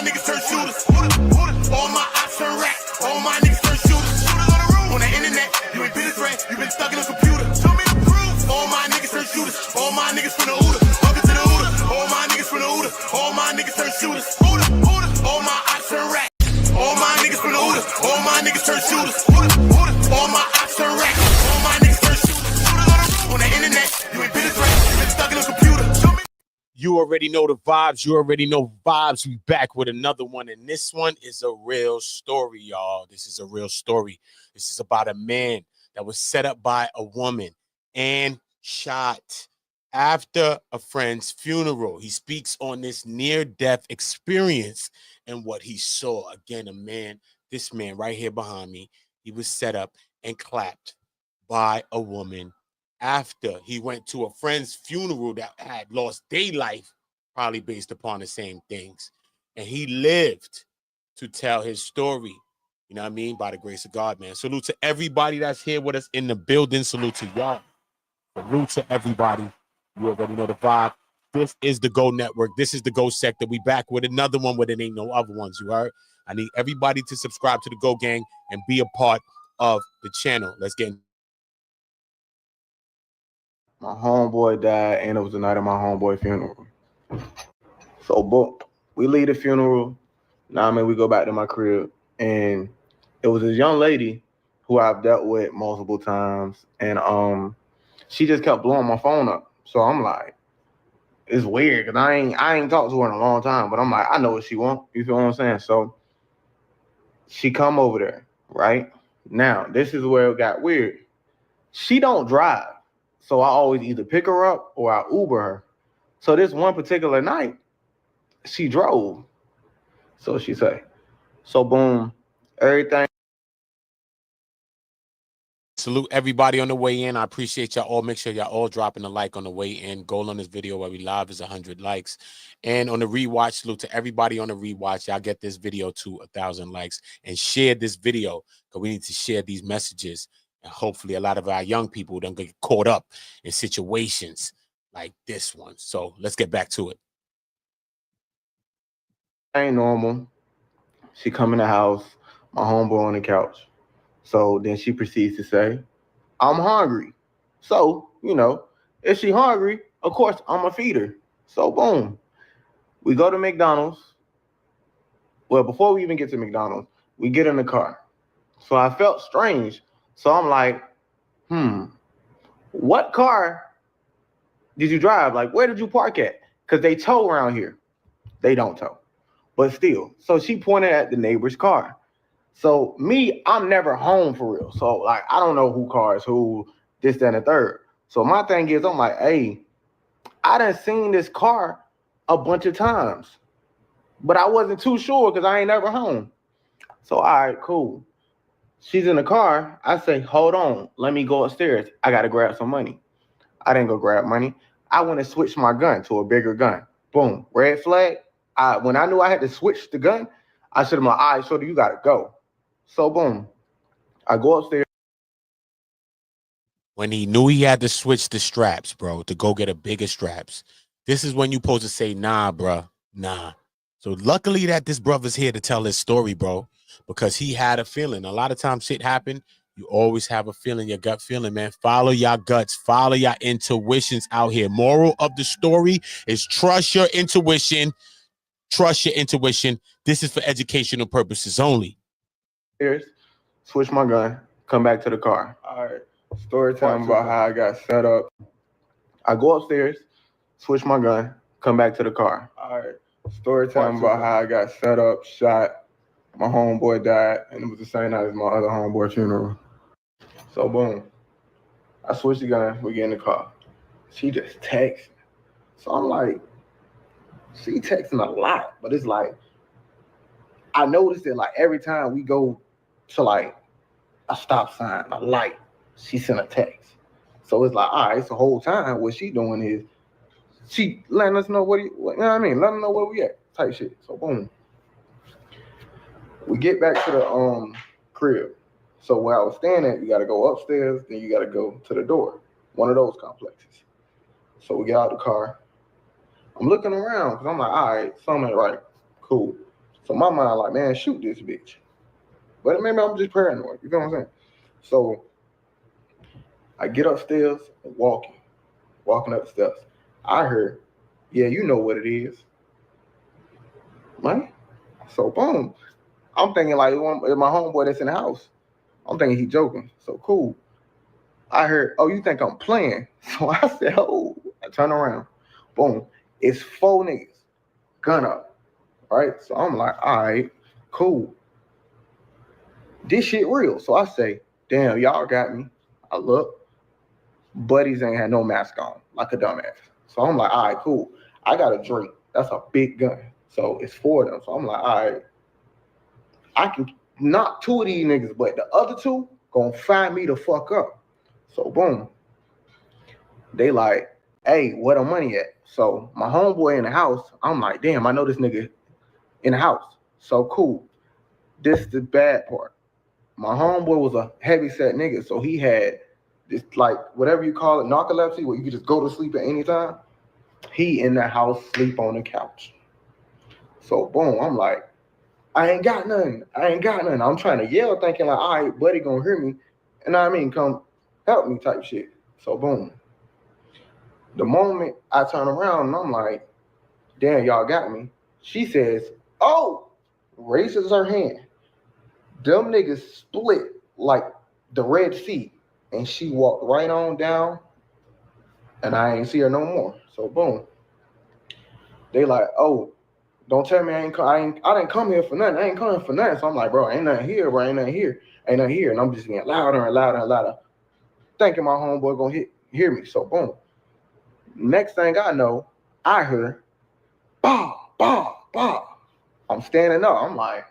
niggas turn shooters. All my ops turn rats. All my niggas turn shooters. On the internet, you ain't been a threat. You been stuck in a computer. Show me the proof. All my niggas turn shooters. All my niggas from the Uda. Welcome to the Uda. All my niggas from the Uda. All my niggas turn shooters. All my ops turn rats. All my niggas from the Uda. All my niggas turn shooters. All my ops turn rats. All my niggas turn shooters. On the internet, you ain't been a threat. You been stuck in a computer. Show me. You already know the vibes. You already know vibes. We back with another one. And this one is a real story, y'all. This is a real story. This is about a man that was set up by a woman and shot after a friend's funeral. He speaks on this near-death experience and what he saw. Again, this man right here behind me, he was set up and clapped by a woman after he went to a friend's funeral that had lost their life, probably based upon the same things. And he lived to tell his story, you know what I mean, by the grace of God, man. Salute to everybody that's here with us in the building. Salute to y'all. Salute to everybody. You already know the vibe. This is the Go Network. This is the Go Sector. We back with another one where there ain't no other ones, you heard? I need everybody to subscribe to the Go Gang and be a part of the channel. Let's get in. My homeboy died, and it was the night of my homeboy funeral. So, boom, we leave the funeral. Now, we go back to my crib, and it was this young lady who I've dealt with multiple times, and she just kept blowing my phone up. So I'm like, it's weird because I ain't talked to her in a long time, but I'm like, I know what she want. You feel what I'm saying? So she come over there, right? Now, this is where it got weird. She don't drive. So I always either pick her up or I Uber her. So this one particular night, she drove. So she say, so boom, everything. Salute everybody on the way in. I appreciate y'all all. Make sure y'all all dropping a like on the way in. Goal on this video where we live is 100 likes. And on the rewatch, salute to everybody on the rewatch. Y'all get this video to 1,000 likes and share this video because we need to share these messages. And hopefully a lot of our young people don't get caught up in situations like this one. So let's get back to it. Ain't normal. She come in the house, my homeboy on the couch. So then she proceeds to say, I'm hungry. So, if she hungry, of course, I'm a feed her. So boom, we go to McDonald's. Well, before we even get to McDonald's, we get in the car. So I felt strange. So I'm like, what car did you drive? Like, where did you park at? Because they tow around here. They don't tow. But still. So she pointed at the neighbor's car. So me, I'm never home for real. So like, I don't know who cars, who, this, that, and the third. So my thing is, I'm like, hey, I done seen this car a bunch of times. But I wasn't too sure because I ain't never home. So, all right, cool. She's in the car. I say, hold on. Let me go upstairs. I got to grab some money. I didn't go grab money. I went and switched my gun to a bigger gun. Boom. Red flag. When I knew I had to switch the gun, I should have been like, all right, shorty, you got to go. So, boom. I go upstairs. When he knew he had to switch the straps, bro, to go get a bigger straps, this is when you supposed to say, nah, bro, nah. So luckily that this brother's here to tell his story, bro, because he had a feeling. A lot of times shit happen. You always have a feeling, your gut feeling, man. Follow your guts. Follow your intuitions out here. Moral of the story is trust your intuition. Trust your intuition. This is for educational purposes only. Here's switch my gun, come back to the car. All right. Story time about how I got set up. I go upstairs, switch my gun, come back to the car. All right. Story time about how I got set up, shot. My homeboy died, and it was the same night as my other homeboy funeral. So boom, I switch the gun, we get in the car. She just texts. So I'm like, she texting a lot, but it's like, I noticed that like every time we go to like a stop sign, a light, she sent a text. So it's like, all right, so the whole time what she doing is she letting us know you know what I mean? Let them know where we at, type shit. So boom. We get back to the crib. So where I was staying at, you gotta go upstairs, then you gotta go to the door. One of those complexes. So we get out the car. I'm looking around because I'm like, all right, something ain't right. Cool. So my mind like, man, shoot this bitch. But maybe I'm just paranoid. You know what I'm saying? So I get upstairs and walking up the steps. I heard, yeah, you know what it is, man. So boom. I'm thinking like my homeboy that's in the house. I'm thinking he joking. So cool. I heard, oh, you think I'm playing? So I said, oh, I turn around. Boom. It's 4 niggas. Gun up. Right? So I'm like, all right, cool. This shit real. So I say, damn, y'all got me. I look. Buddies ain't had no mask on, like a dumbass. So I'm like, all right, cool. I got a drink. That's a big gun. So it's 4 of them. So I'm like, all right. I can knock 2 of these niggas, but the other 2 gonna find me the fuck up. So boom. They like, hey, where the money at? So my homeboy in the house, I'm like, damn, I know this nigga in the house. So cool. This is the bad part. My homeboy was a heavy set nigga, so he had this, like, whatever you call it, narcolepsy, where you could just go to sleep at any time. He in the house, sleep on the couch. So boom, I'm like, I ain't got nothing. I'm trying to yell, thinking like, all right, buddy gonna hear me. And I mean, come help me type shit. So boom. The moment I turn around and I'm like, damn, y'all got me. She says, oh, raises her hand. Them niggas split like the Red Sea. And she walked right on down and I ain't see her no more. So boom. They like, oh, don't tell me I didn't come here for nothing. I ain't coming for nothing. So I'm like, bro, ain't nothing here, bro. Ain't nothing here. And I'm just getting louder and louder and louder, thinking my homeboy gonna hear me. So boom. Next thing I know, I heard, bah, bah, bah. I'm standing up. I'm like,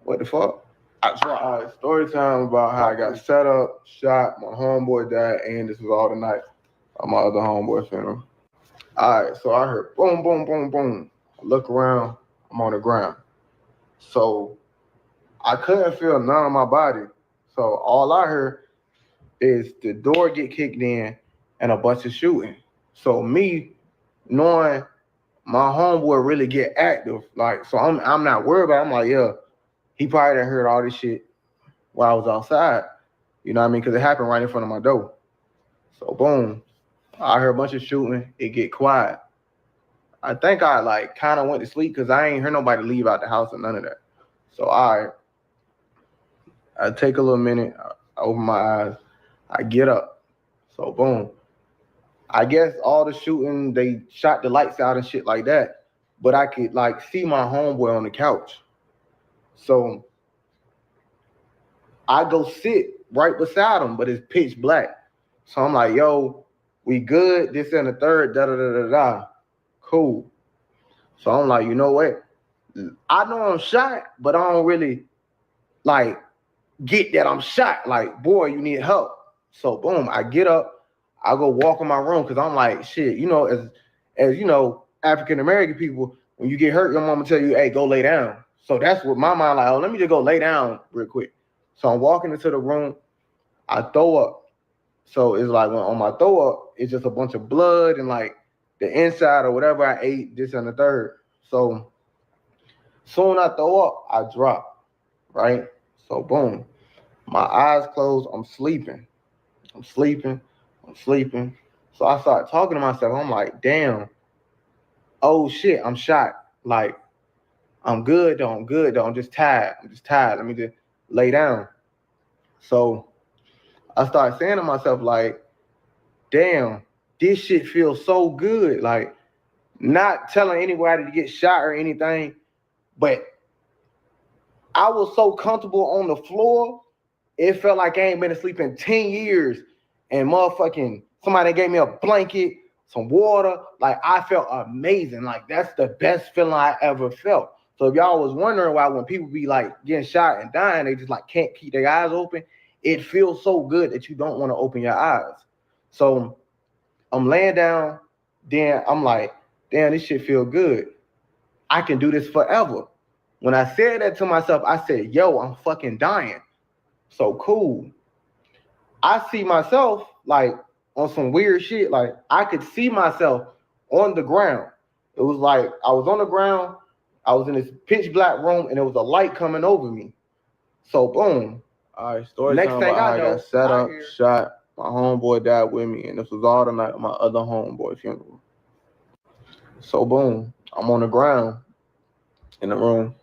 what the fuck? All right, story time about how I got set up, shot, my homeboy died, and this was all the night of my other homeboy funeral. All right, so I heard boom, boom, boom, boom. I look around, I'm on the ground. So I couldn't feel none of my body. So all I heard is the door get kicked in and a bunch of shooting. So me knowing my homeboy really get active, like, so I'm not worried about it. I'm like, yeah, he probably done heard all this shit while I was outside. You know what I mean? Because it happened right in front of my door. So boom, I heard a bunch of shooting. It get quiet. I think I like kind of went to sleep because I ain't heard nobody leave out the house or none of that. So I take a little minute. I open my eyes. I get up. So boom. I guess all the shooting, they shot the lights out and shit like that. But I could like see my homeboy on the couch. So I go sit right beside him, but it's pitch black. So I'm like, yo, we good? This and the third, da da da da da. Cool. So I'm like, you know what? I know I'm shot, but I don't really like get that I'm shot. Like, boy, you need help. So boom, I get up, I go walk in my room because I'm like, shit, you know, as you know, African American people, when you get hurt, your mama tell you, hey, go lay down. So that's what my mind like, oh, let me just go lay down real quick. So I'm walking into the room, I throw up. So it's like when on my throw up, it's just a bunch of blood and like the inside or whatever I ate, this and the third. So soon I throw up, I drop, right? So boom, my eyes closed, I'm sleeping. So I start talking to myself. I'm like, damn, oh shit, I'm shot. Like, I'm good though, I'm just tired. Let me just lay down. So I started saying to myself, like, damn, this shit feels so good. Like, not telling anybody to get shot or anything, but I was so comfortable on the floor, it felt like I ain't been asleep in 10 years. And motherfucking somebody gave me a blanket, some water. Like, I felt amazing. Like, that's the best feeling I ever felt. So if y'all was wondering why when people be like getting shot and dying, they just like can't keep their eyes open, it feels so good that you don't want to open your eyes. So I'm laying down, then I'm like, damn, this shit feel good. I can do this forever. When I said that to myself, I said, yo, I'm fucking dying. So cool. I see myself like on some weird shit. Like, I could see myself on the ground. It was like I was on the ground, I was in this pitch black room and there was a light coming over me. So boom. All right, story Next time thing about how I know, got set up, hear- shot. My homeboy died with me, and this was all the night of my other homeboy funeral. So boom, I'm on the ground in the room.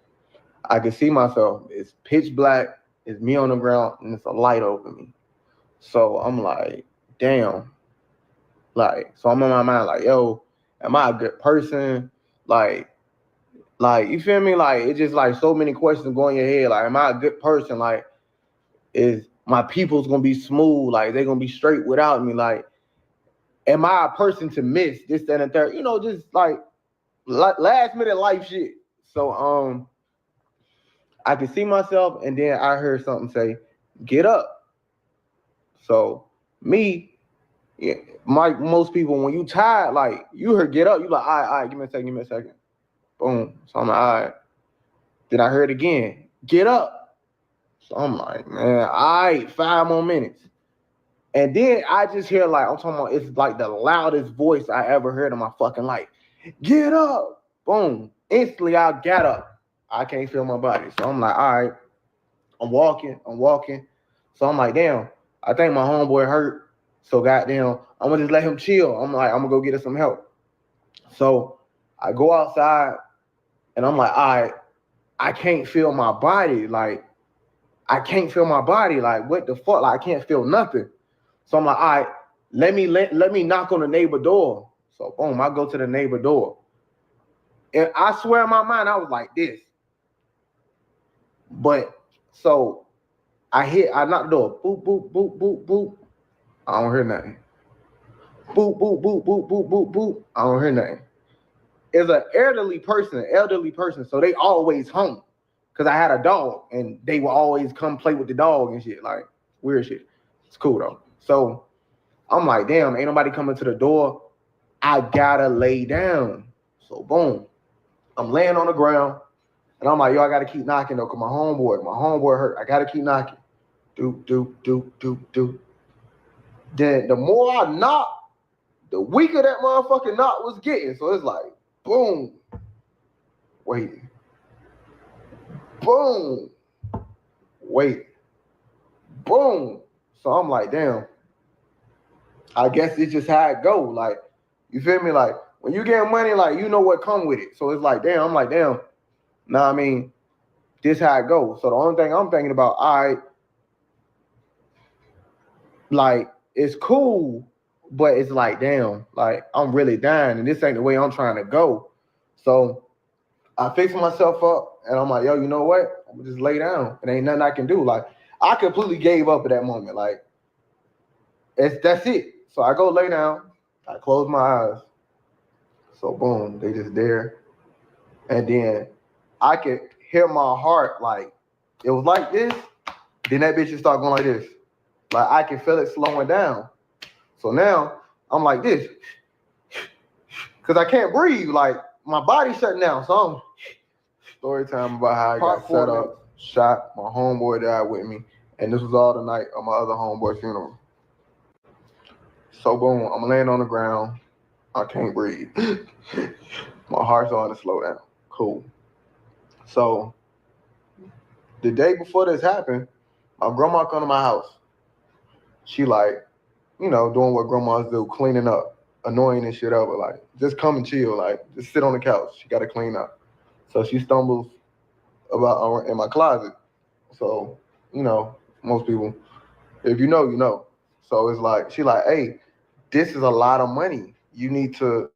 I can see myself. It's pitch black. It's me on the ground, and it's a light over me. So I'm like, damn. Like, so I'm in my mind like, yo, am I a good person? Like, you feel me? Like, it's just like so many questions going in your head. Like, am I a good person? Like, is my people's gonna be smooth? Like, they're gonna be straight without me? Like, am I a person to miss this, that, and third? You know, just like last minute life shit. So I could see myself, and then I heard something say, "Get up." So me, yeah, most people, when you tired, like you heard "get up," you like, all right, give me a second. Boom. So I'm like, all right. Then I heard again, "Get up." So I'm like, man, all right, 5 more minutes. And then I just hear like, I'm talking about, it's like the loudest voice I ever heard in my fucking life. "Get up." Boom. Instantly I got up. I can't feel my body. So I'm like, all right, I'm walking. So I'm like, damn, I think my homeboy hurt. So goddamn, I'm gonna just let him chill. I'm like, I'm gonna go get us some help. So I go outside and I'm like, all right, I can't feel my body. Like, I can't feel my body. Like, what the fuck? Like, I can't feel nothing. So I'm like, all right, let me knock on the neighbor door. So boom, I go to the neighbor door. And I swear in my mind, I was like this. But so I knock the door. Boop, boop, boop, boop, boop. I don't hear nothing. Boop, boop, boop, boop, boop, boop, boop. I don't hear nothing. It's an elderly person, so they always home. Cause I had a dog and they would always come play with the dog and shit, like weird shit. It's cool though. So I'm like, damn, ain't nobody coming to the door. I gotta lay down. So boom, I'm laying on the ground and I'm like, yo, I gotta keep knocking though, cause my homeboy hurt. I gotta keep knocking. Doop, doop, doop, doop, doop. Then the more I knock, the weaker that motherfucking knock was getting. So it's like, boom, wait, boom, wait, boom. So I'm like, damn, I guess it's just how it go. Like, you feel me? Like, when you get money, like, you know what come with it. So it's like, damn, I'm like, damn, nah, I mean, this how it goes. So the only thing I'm thinking about, all right, like, it's cool, but it's like, damn, like, I'm really dying, and this ain't the way I'm trying to go. So I fix myself up, and I'm like, yo, you know what? I'm gonna just lay down. It ain't nothing I can do. Like, I completely gave up at that moment. Like, that's it. So I go lay down. I close my eyes. So boom, they just there. And then I could hear my heart, like, it was like this. Then that bitch just start going like this. Like, I can feel it slowing down. So now I'm like this. Because I can't breathe. Like, my body's shutting down. So I'm story time about how I got set up, shot, my homeboy died with me, and this was all the night of my other homeboy funeral. So boom, I'm laying on the ground, I can't breathe. My heart's starting to slow down. Cool. So the day before this happened, my grandma come to my house. She like, you know, doing what grandmas do, cleaning up, annoying and shit up, but like, just come and chill, like, just sit on the couch. She gotta clean up. So she stumbles about in my closet. So, you know, most people, if you know, you know. So it's like, she like, hey, this is a lot of money. You need to.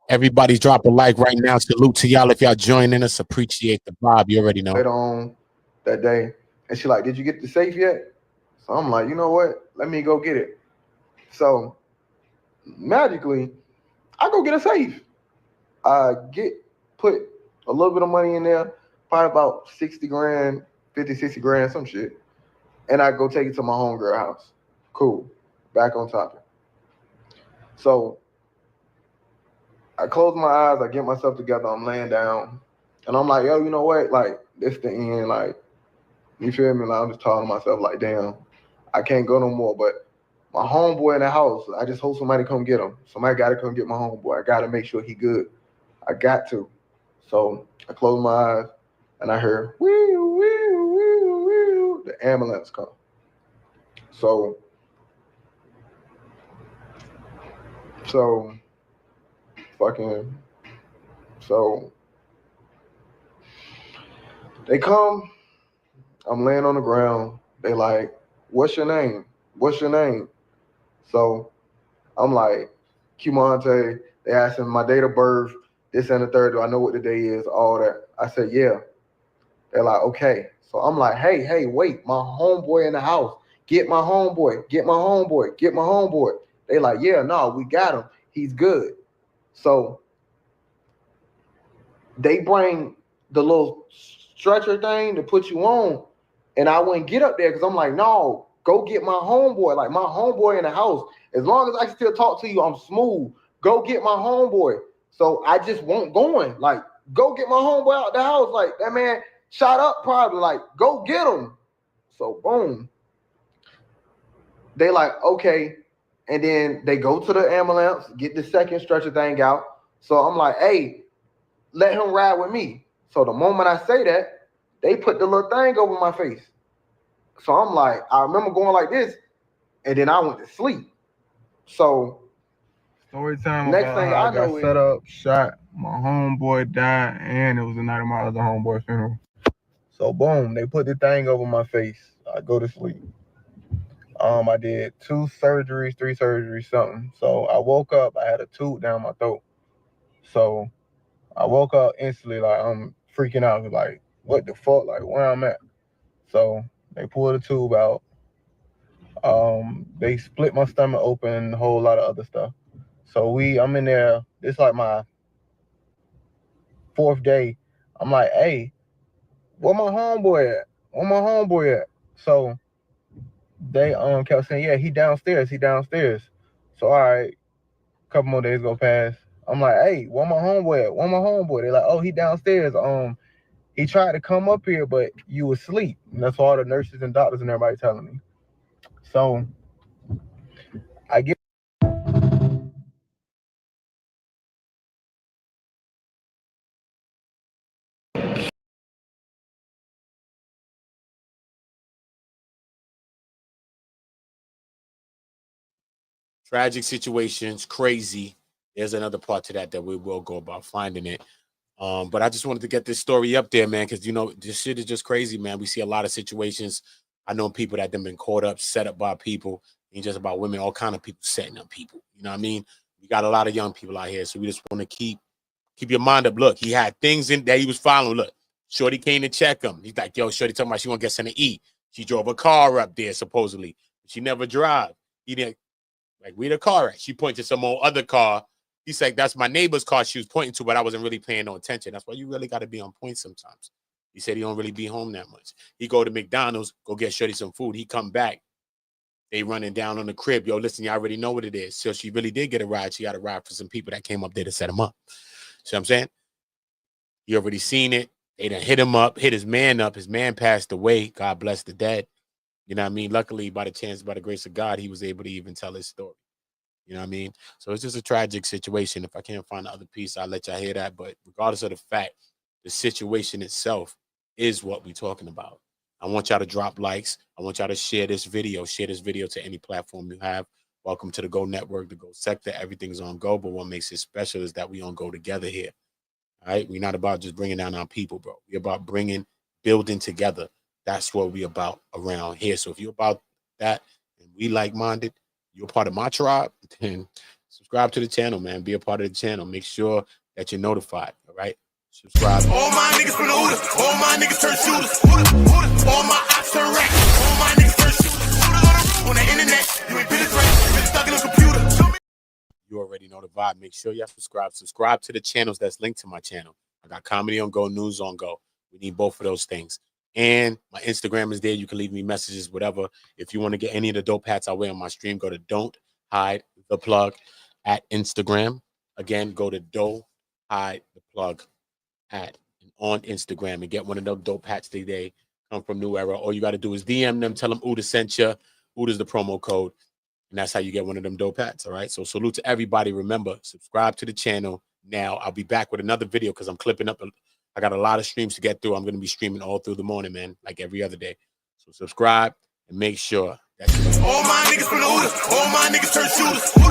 Everybody's drop a like right now. Salute to y'all if y'all joining us. Appreciate the vibe. You already know. Later on that day. And she like, did you get the safe yet? So I'm like, you know what? Let me go get it. So magically, I go get a safe. I put a little bit of money in there, probably about 60 grand, 50, 60 grand, some shit. And I go take it to my homegirl house. Cool. Back on topic. So I close my eyes, I get myself together, I'm laying down. And I'm like, yo, you know what? Like, this the end. Like, you feel me? Like, I'm just talking to myself like, damn, I can't go no more. But my homeboy in the house, I just hope somebody come get him. Somebody got to come get my homeboy. I got to make sure he good. I got to. So I closed my eyes and I heard, wee, wee, wee, wee, the ambulance come. So they come, I'm laying on the ground. They like, what's your name? What's your name? So I'm like, Cumante. They asked him my date of birth, this and the third. Do I know what the day is? All that. I said, yeah. They're like, okay. So I'm like, hey, wait, my homeboy in the house. Get my homeboy. Get my homeboy. Get my homeboy. They like, yeah, no, we got him. He's good. So they bring the little stretcher thing to put you on, and I wouldn't get up there because I'm like, no, go get my homeboy. Like, my homeboy in the house. As long as I can still talk to you, I'm smooth. Go get my homeboy. So I just won't going. Like, go get my homeboy out the house. Like, that man shot up probably. Like, go get him. So boom. They like, okay. And then they go to the ambulance, get the second stretcher thing out. So I'm like, hey, let him ride with me. So the moment I say that, they put the little thing over my face. So I'm like, I remember going like this, and then I went to sleep. So story time. Next thing I got know set is up, shot. My homeboy died, and it was the night of my other homeboy funeral. So boom, they put the thing over my face. I go to sleep. I did 2 surgeries, 3 surgeries, something. So I woke up. I had a tube down my throat. So I woke up instantly, like I'm freaking out, like what the fuck, like where I'm at. So they pulled the tube out. They split my stomach open, a whole lot of other stuff. So I'm in there. It's like my 4th day. I'm like, hey, where my homeboy at? Where my homeboy at? So they kept saying, yeah, he downstairs. So all right, a couple more days go past. I'm like, hey, where my homeboy at? Where my homeboy? They're like, oh, he downstairs. He tried to come up here, but you was asleep. And that's all the nurses and doctors and everybody telling me. So I get Tragic situations, crazy. There's another part to that we will go about finding it. But I just wanted to get this story up there, man, because, you know, this shit is just crazy, man. We see a lot of situations. I know people that have been caught up, set up by people, ain't just about women, all kind of people setting up people. You know what I mean? We got a lot of young people out here, so we just want to keep your mind up. Look, he had things in that he was following. Look, Shorty came to check him. He's like, yo, Shorty talking about she want to get something to eat. She drove a car up there, supposedly. She never drive. He didn't, like, where the car at? She pointed to some old other car. He's like, that's my neighbor's car she was pointing to, but I wasn't really paying no attention. That's why you really got to be on point sometimes. He said he don't really be home that much. He go to McDonald's, go get Shorty some food. He come back. They running down on the crib. Yo, listen, you already know what it is. So she really did get a ride. She got a ride for some people that came up there to set him up. See what I'm saying? You already seen it. They done hit him up, hit his man up. His man passed away. God bless the dead. You know what I mean? Luckily, by the grace of God, he was able to even tell his story. You know what I mean? So it's just a tragic situation. If I can't find the other piece, I'll let y'all hear that. But regardless of the fact, the situation itself is what we're talking about. I want y'all to drop likes. I want y'all to share this video. Share this video to any platform you have. Welcome to the Go Network, the Go sector. Everything's on Go, but what makes it special is that we on Go together here. All right? We're not about just bringing down our people, bro. We're about building together. That's what we about around here. So if you're about that and we like-minded, you're part of my tribe, then subscribe to the channel, man. Be a part of the channel. Make sure that you're notified, all right? Subscribe. All my niggas from the Uda. All my niggas turn shooters. All my ops turn racks. All my niggas turn shooters. On the internet, you ain't been you been stuck in a computer. You already know the vibe. Make sure y'all subscribe. Subscribe to the channels that's linked to my channel. I got comedy on Go, news on Go. We need both of those things. And my Instagram is there. You can leave me messages, whatever. If you want to get any of the dope hats I wear on my stream, go to Don't Hide the Plug at Instagram. Again, go to Don't Hide the Plug on Instagram and get one of those dope hats today. Come from New Era. All you got to do is DM them, tell them Uda sent you. Uda's the promo code. And that's how you get one of them dope hats, all right? So salute to everybody. Remember, subscribe to the channel. Now, I'll be back with another video because I'm clipping up. I got a lot of streams to get through. I'm going to be streaming all through the morning, man, like every other day. So subscribe and make sure that all my niggas from the Uda, all my niggas turn shooters.